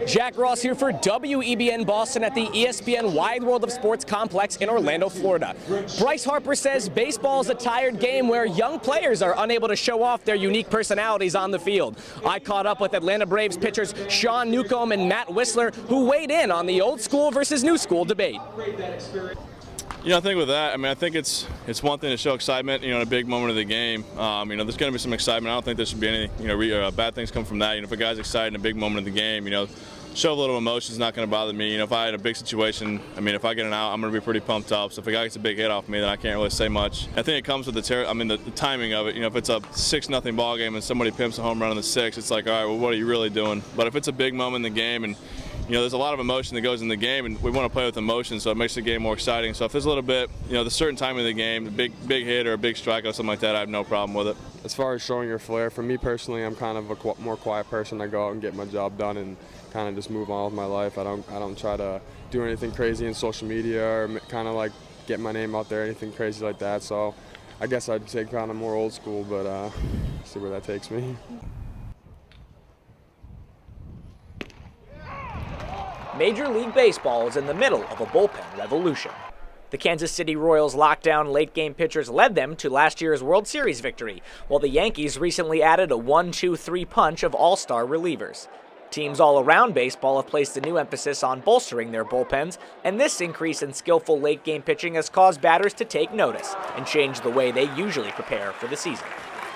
Jack Ross here for WEBN Boston at the ESPN Wide World of Sports complex in Orlando, Florida. Bryce Harper says baseball is a tired game where young players are unable to show off their unique personalities on the field. I caught up with Atlanta Braves pitchers Sean Newcomb and Matt Whistler, who weighed in on the old school versus new school debate. I think with that, I think it's one thing to show excitement, in a big moment of the game. There's going to be some excitement. I don't think there should be any, bad things come from that. If a guy's excited in a big moment of the game, show a little emotion is not going to bother me. If I had a big situation, if I get an out, I'm going to be pretty pumped up. So if a guy gets a big hit off me, then I can't really say much. I think it comes with the timing of it. If it's a 6-0 ball game and somebody pimps a home run in the 6th, it's like, all right, well, what are you really doing? But if it's a big moment in the game and there's a lot of emotion that goes in the game, and we want to play with emotion, so it makes the game more exciting. So if there's a little bit, the certain time of the game, a big hit or a big strikeout, something like that, I have no problem with it. As far as showing your flair, for me personally, I'm kind of a more quiet person. I go out and get my job done and kind of just move on with my life. I don't try to do anything crazy in social media or kind of like get my name out there, anything crazy like that. So I guess I'd say kind of more old school, but see where that takes me. Major League Baseball is in the middle of a bullpen revolution. The Kansas City Royals' lockdown late-game pitchers led them to last year's World Series victory, while the Yankees recently added a 1-2-3 punch of all-star relievers. Teams all around baseball have placed a new emphasis on bolstering their bullpens, and this increase in skillful late-game pitching has caused batters to take notice and change the way they usually prepare for the season.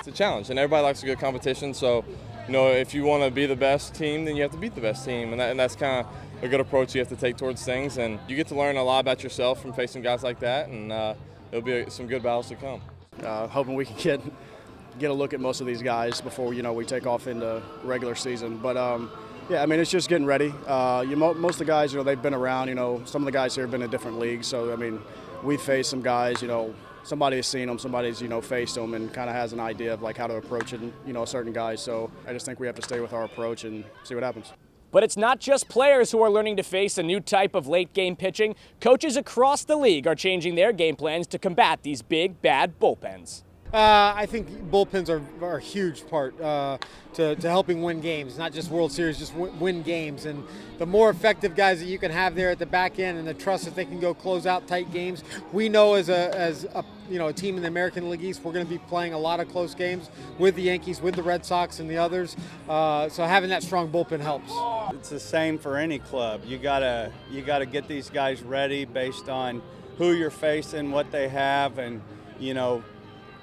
It's a challenge, and everybody likes a good competition, so if you want to be the best team, then you have to beat the best team, and that's kind of a good approach you have to take towards things, and you get to learn a lot about yourself from facing guys like that, and it'll be some good battles to come. Hoping we can get a look at most of these guys before we take off into regular season. But it's just getting ready. Most of the guys, they've been around. Some of the guys here have been in different leagues, so we've faced some guys. Somebody has seen them, somebody's faced them, and kind of has an idea of how to approach it. Certain guys. So I just think we have to stay with our approach and see what happens. But it's not just players who are learning to face a new type of late-game pitching. Coaches across the league are changing their game plans to combat these big, bad bullpens. I think bullpens are a huge part to helping win games, not just World Series, just win games. And the more effective guys that you can have there at the back end and the trust that they can go close out tight games. We know as a team in the American League East, we're going to be playing a lot of close games with the Yankees, with the Red Sox and the others. So having that strong bullpen helps. It's the same for any club. You gotta get these guys ready based on who you're facing, what they have, and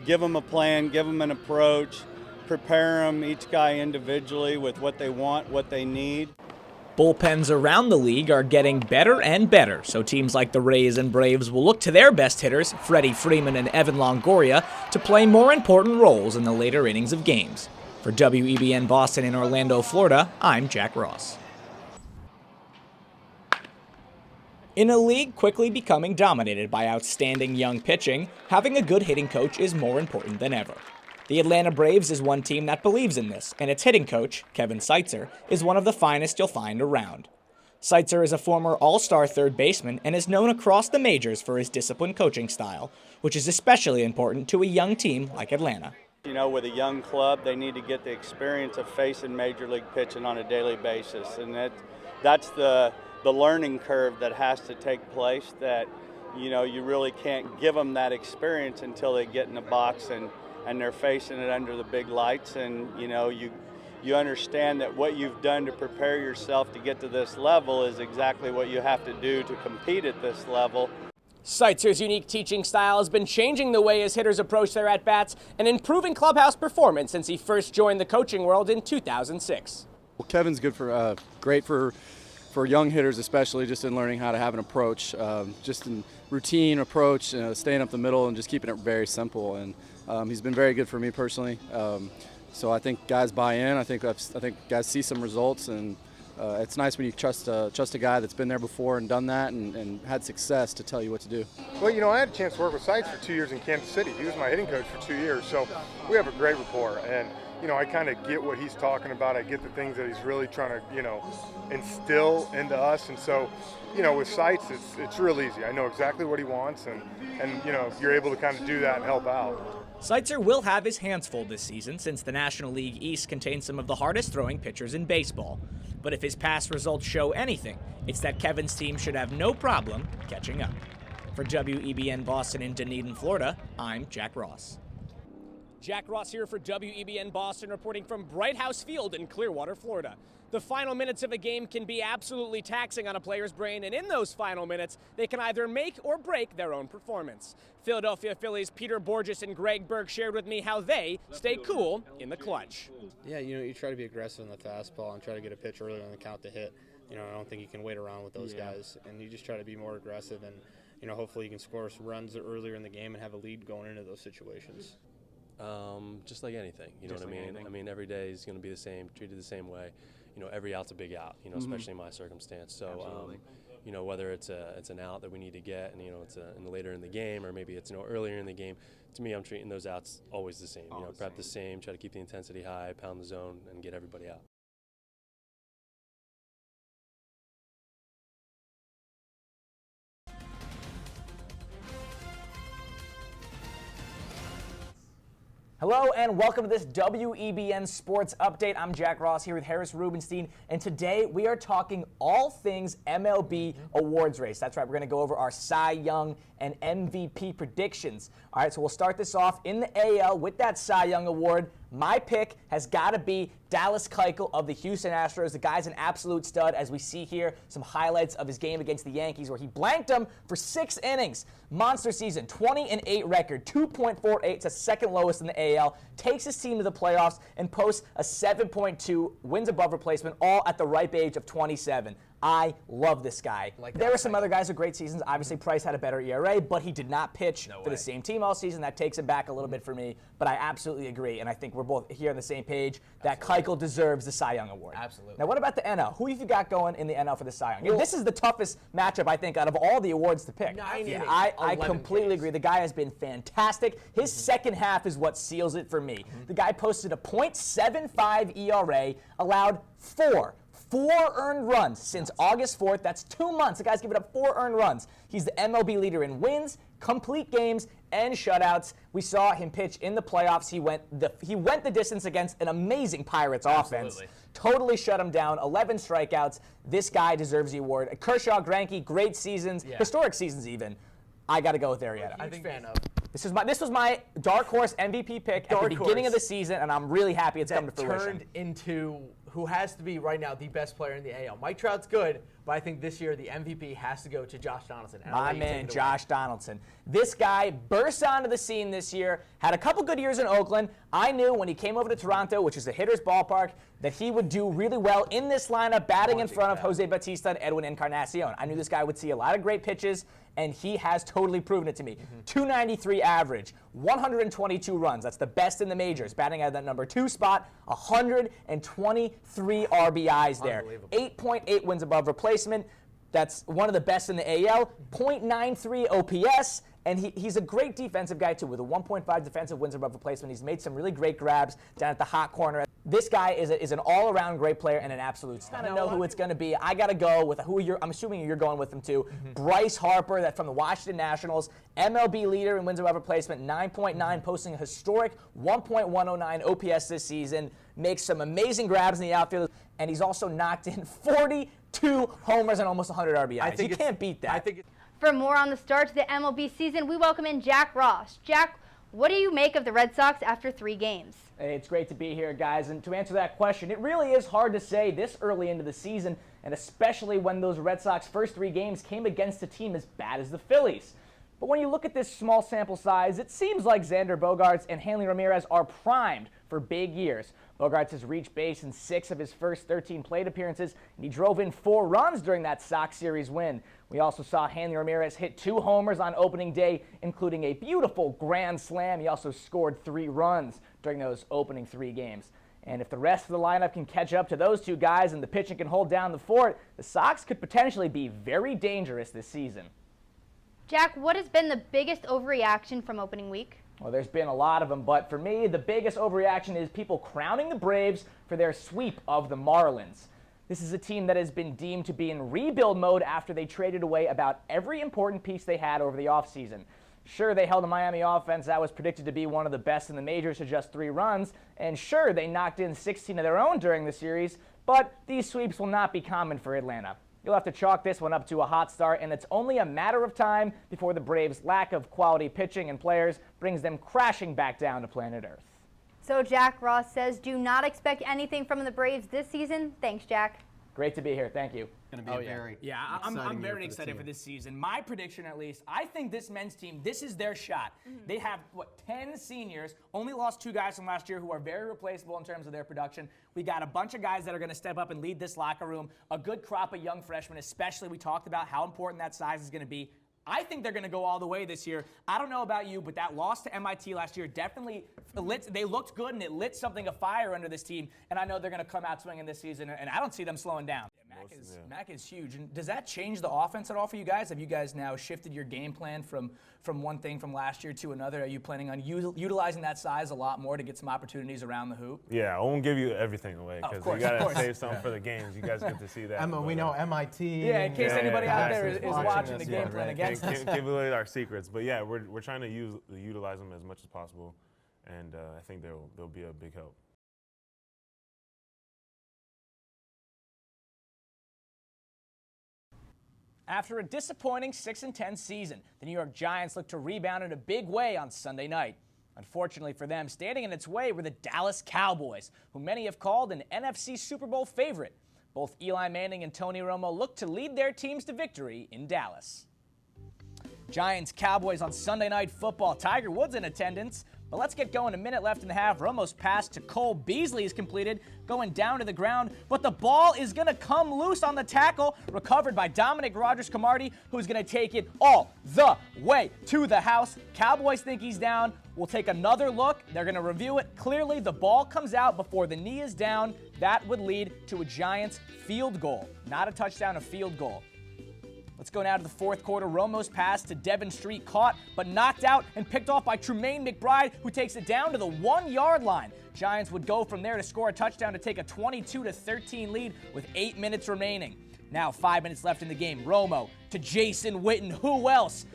give them a plan, give them an approach, prepare them, each guy individually with what they want, what they need. Bullpens around the league are getting better and better, so teams like the Rays and Braves will look to their best hitters, Freddie Freeman and Evan Longoria, to play more important roles in the later innings of games. For WEBN Boston in Orlando, Florida, I'm Jack Ross. In a league quickly becoming dominated by outstanding young pitching, having a good hitting coach is more important than ever. The Atlanta Braves is one team that believes in this, and its hitting coach, Kevin Seitzer, is one of the finest you'll find around. Seitzer is a former all-star third baseman and is known across the majors for his disciplined coaching style, which is especially important to a young team like Atlanta. With a young club, they need to get the experience of facing major league pitching on a daily basis, and that's the learning curve that has to take place, that you really can't give them that experience until they get in the box and they're facing it under the big lights, and you understand that what you've done to prepare yourself to get to this level is exactly what you have to do to compete at this level. Seitzer's unique teaching style has been changing the way his hitters approach their at-bats and improving clubhouse performance since he first joined the coaching world in 2006. Well, Kevin's great for young hitters, especially just in learning how to have an approach, just in routine approach, staying up the middle and just keeping it very simple. And he's been very good for me personally. So I think guys buy in. I think guys see some results, and it's nice when you trust a guy that's been there before and done that and had success to tell you what to do. Well, I had a chance to work with Seitz for 2 years in Kansas City. He was my hitting coach for 2 years, so we have a great rapport. And I kind of get what he's talking about. I get the things that he's really trying to, instill into us. And so, with Seitz, it's real easy. I know exactly what he wants, and you're able to kind of do that and help out. Seitzer will have his hands full this season since the National League East contains some of the hardest throwing pitchers in baseball. But if his past results show anything, it's that Kevin's team should have no problem catching up. For WEBN Boston in Dunedin, Florida, I'm Jack Ross. Jack Ross here for WEBN Boston, reporting from Bright House Field in Clearwater, Florida. The final minutes of a game can be absolutely taxing on a player's brain, and in those final minutes, they can either make or break their own performance. Philadelphia Phillies' Peter Borges and Greg Burke shared with me how they stay cool in the clutch. Yeah, you try to be aggressive in the fastball and try to get a pitch early on the count to hit. I don't think you can wait around with those guys, and you just try to be more aggressive, and hopefully you can score some runs earlier in the game and have a lead going into those situations. Just like anything, you know what I mean? I mean, every day is going to be the same, treated the same way. Every out's a big out, especially in my circumstance. So, whether it's an out that we need to get and, it's later in the game, or maybe it's, earlier in the game, to me, I'm treating those outs always the same. Prep the same, try to keep the intensity high, pound the zone, and get everybody out. Hello and welcome to this WEBN Sports Update. I'm Jack Ross here with Harris Rubenstein, and today we are talking all things MLB awards race. That's right, we're going to go over our Cy Young and MVP predictions. All right, so we'll start this off in the AL with that Cy Young award. My pick has got to be Dallas Keuchel of the Houston Astros. The guy's an absolute stud, as we see here some highlights of his game against the Yankees where he blanked them for 6 innings. Monster season, 20-8 record, 2.48. It's the second lowest in the AL. Takes his team to the playoffs and posts a 7.2 wins above replacement, all at the ripe age of 27. I love this guy. There are some other guys with great seasons. Obviously, Price had a better ERA, but he did not pitch for the same team all season. That takes him back a little bit for me, but I absolutely agree, and I think we're both here on the same page that Keuchel deserves the Cy Young Award. Absolutely. Now, what about the NL? Who have you got going in the NL for the Cy Young? Well, this is the toughest matchup, I think, out of all the awards to pick. I completely agree. The guy has been fantastic. His second half is what seals it for me. The guy posted a .75 ERA, allowed four earned runs since August 4th. That's 2 months. The guy's given up 4 earned runs. He's the MLB leader in wins, complete games, and shutouts. We saw him pitch in the playoffs. He went the distance against an amazing Pirates offense. Totally shut him down. 11 strikeouts. This guy deserves the award. Kershaw, Greinke, great seasons, historic seasons even. I got to go with Arrieta. I'm a fan of. This was my dark horse MVP pick at the beginning of the season, and I'm really happy it's come to fruition. Turned into who has to be right now the best player in the AL. Mike Trout's good, but I think this year the MVP has to go to Josh Donaldson. My man, Josh Donaldson. This guy burst onto the scene this year, had a couple good years in Oakland. I knew when he came over to Toronto, which is a hitter's ballpark, that he would do really well in this lineup, batting in front of Jose Bautista and Edwin Encarnacion. I knew this guy would see a lot of great pitches, and he has totally proven it to me. 293 average, 122 runs. That's the best in the majors. Batting out of that number 2 spot, 123 RBIs there. 8.8 wins above replacement. That's one of the best in the AL. .93 OPS. And he's a great defensive guy, too, with a 1.5 defensive wins above replacement. He's made some really great grabs down at the hot corner. This guy is an all-around great player and an absolute stud. I don't know who it's going to be. I got to go with I'm assuming you're going with him, too. Bryce Harper, that from the Washington Nationals, MLB leader in wins above replacement, 9.9, posting a historic 1.109 OPS this season. Makes some amazing grabs in the outfield, and he's also knocked in 42 homers and almost 100 RBIs. You can't beat that. For more on the start to the MLB season, we welcome in Jack Ross. Jack, what do you make of the Red Sox after 3 games? Hey, it's great to be here, guys. And to answer that question, it really is hard to say this early into the season, and especially when those Red Sox first 3 games came against a team as bad as the Phillies. But when you look at this small sample size, it seems like Xander Bogaerts and Hanley Ramirez are primed for big years. Bogaerts has reached base in 6 of his first 13 plate appearances, and he drove in 4 runs during that Sox series win. We also saw Hanley Ramirez hit 2 homers on opening day, including a beautiful grand slam. He also scored 3 runs during those opening 3 games. And if the rest of the lineup can catch up to those 2 guys and the pitching can hold down the fort, the Sox could potentially be very dangerous this season. Jack, what has been the biggest overreaction from opening week? Well, there's been a lot of them, but for me, the biggest overreaction is people crowning the Braves for their sweep of the Marlins. This is a team that has been deemed to be in rebuild mode after they traded away about every important piece they had over the offseason. Sure, they held a Miami offense that was predicted to be one of the best in the majors to just 3 runs, and sure, they knocked in 16 of their own during the series, But these sweeps will not be common for Atlanta. You'll have to chalk this one up to a hot start, and it's only a matter of time before the Braves' lack of quality pitching and players brings them crashing back down to planet Earth. So Jack Ross says do not expect anything from the Braves this season. Thanks, Jack. Great to be here. Thank you. Going to be very I'm very excited for this season. My prediction, at least, I think this men's team, this is their shot. They have, 10 seniors, only lost 2 guys from last year who are very replaceable in terms of their production. We got a bunch of guys that are going to step up and lead this locker room, a good crop of young freshmen, especially. We talked about how important that size is going to be. I think they're going to go all the way this year. I don't know about you, but that loss to MIT last year definitely they looked good, and it lit something afire under this team, and I know they're going to come out swinging this season, and I don't see them slowing down. Mac is huge. And does that change the offense at all for you guys? Have you guys now shifted your game plan from one thing from last year to another? Are you planning on utilizing that size a lot more to get some opportunities around the hoop? Yeah, I won't give you everything away because we got to save some for the games. You guys get to see that. We know MIT. Yeah, in case anybody out there is watching the game plan against us. Can't give away our secrets. But yeah, we're trying to utilize them as much as possible, and I think they'll be a big help. After a disappointing 6-10 season, the New York Giants look to rebound in a big way on Sunday night. Unfortunately for them, standing in its way were the Dallas Cowboys, who many have called an NFC Super Bowl favorite. Both Eli Manning and Tony Romo look to lead their teams to victory in Dallas. Giants-Cowboys on Sunday Night Football. Tiger Woods in attendance. But let's get going. A minute left in the half. Romo's pass to Cole Beasley is completed, going down to the ground. But the ball is going to come loose on the tackle, recovered by Dominic Rodgers-Cromartie, who's going to take it all the way to the house. Cowboys think he's down. We'll take another look. They're going to review it. Clearly, the ball comes out before the knee is down. That would lead to a Giants field goal. Not a touchdown, a field goal. Let's go now to the fourth quarter. Romo's pass to Devin Street caught, but knocked out and picked off by Trumaine McBride, who takes it down to the 1-yard line. Giants would go from there to score a touchdown to take a 22-13 lead with 8 minutes remaining. Now 5 minutes left in the game. Romo to Jason Witten. Who else?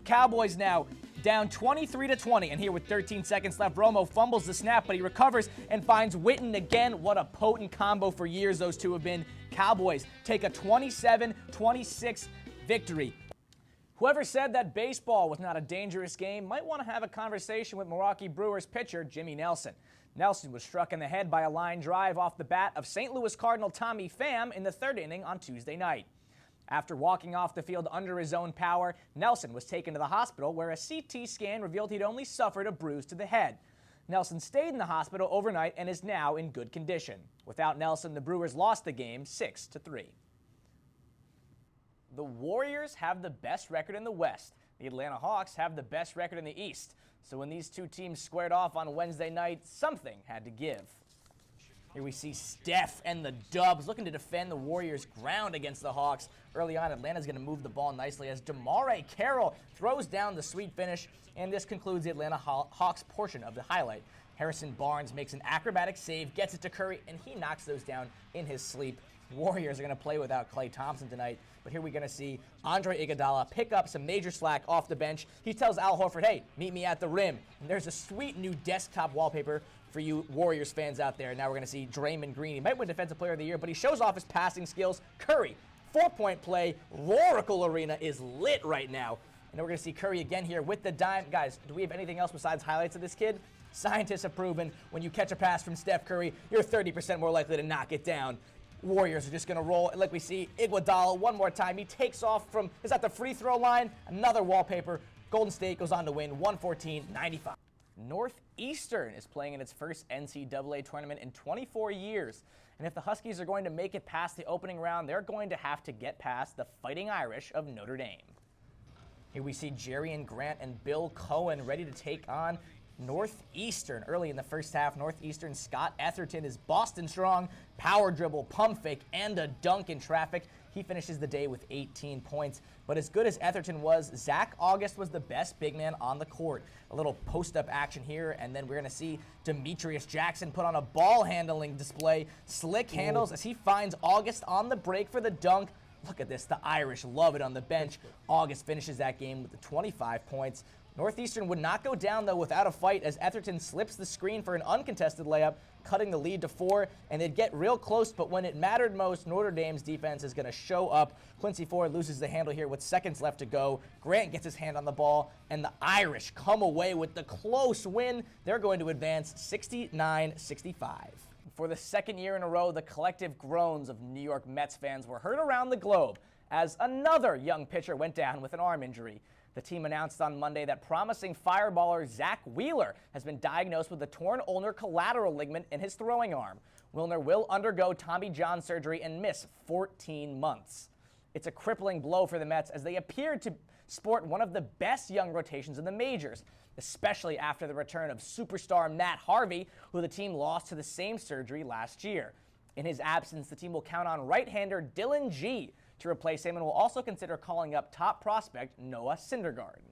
Cowboys now down 23-20, and here with 13 seconds left, Romo fumbles the snap, but he recovers and finds Witten again. What a potent combo for years those two have been. Cowboys take a 27-26 victory. Whoever said that baseball was not a dangerous game might want to have a conversation with Milwaukee Brewers pitcher Jimmy Nelson. Nelson was struck in the head by a line drive off the bat of St. Louis Cardinal Tommy Pham in the 3rd inning on Tuesday night. After walking off the field under his own power, Nelson was taken to the hospital where a CT scan revealed he'd only suffered a bruise to the head. Nelson stayed in the hospital overnight and is now in good condition. Without Nelson, the Brewers lost the game 6-3. The Warriors have the best record in the West. The Atlanta Hawks have the best record in the East. So when these two teams squared off on Wednesday night, something had to give. Here we see Steph and the Dubs looking to defend the Warriors' ground against the Hawks. Early on, Atlanta's going to move the ball nicely as DeMare Carroll throws down the sweet finish, and this concludes the Atlanta Hawks portion of the highlight. Harrison Barnes makes an acrobatic save, gets it to Curry, and he knocks those down in his sleep. Warriors are going to play without Klay Thompson tonight, but here we're going to see Andre Iguodala pick up some major slack off the bench. He tells Al Horford, hey, meet me at the rim. And there's a sweet new desktop wallpaper for you Warriors fans out there. Now we're going to see Draymond Green. He might win Defensive Player of the Year, but he shows off his passing skills. Curry, 4-point play. Oracle Arena is lit right now. And then we're going to see Curry again here with the dime. Guys, do we have anything else besides highlights of this kid? Scientists have proven when you catch a pass from Steph Curry, you're 30% more likely to knock it down. Warriors are just going to roll. Like we see Iguodala one more time. He takes off from, is that the free throw line? Another wallpaper. Golden State goes on to win 114-95. Northeastern is playing in its first NCAA tournament in 24 years. And if the Huskies are going to make it past the opening round, they're going to have to get past the Fighting Irish of Notre Dame. Here we see Jerry and Grant and Bill Cohen ready to take on Northeastern. Early in the first half, Northeastern Scott Etherton is Boston strong, power dribble, pump fake, and a dunk in traffic. He finishes the day with 18 points. But as good as Etherton was, Zach August was the best big man on the court. A little post-up action here, and then we're going to see Demetrius Jackson put on a ball handling display. Slick handles as he finds August on the break for the dunk. Look at this. The Irish love it on the bench. August finishes that game with the 25 points. Northeastern would not go down, though, without a fight as Etherton slips the screen for an uncontested layup, cutting the lead to 4, and they'd get real close, but when it mattered most, Notre Dame's defense is going to show up. Quincy Ford loses the handle here with seconds left to go. Grant gets his hand on the ball, and the Irish come away with the close win. They're going to advance 69-65. For the second year in a row, the collective groans of New York Mets fans were heard around the globe as another young pitcher went down with an arm injury. The team announced on Monday that promising fireballer Zach Wheeler has been diagnosed with a torn ulnar collateral ligament in his throwing arm. Wilner will undergo Tommy John surgery and miss 14 months. It's a crippling blow for the Mets as they appeared to sport one of the best young rotations in the majors, especially after the return of superstar Matt Harvey, who the team lost to the same surgery last year. In his absence, the team will count on right-hander Dylan G to replace him and will also consider calling up top prospect Noah Syndergaard.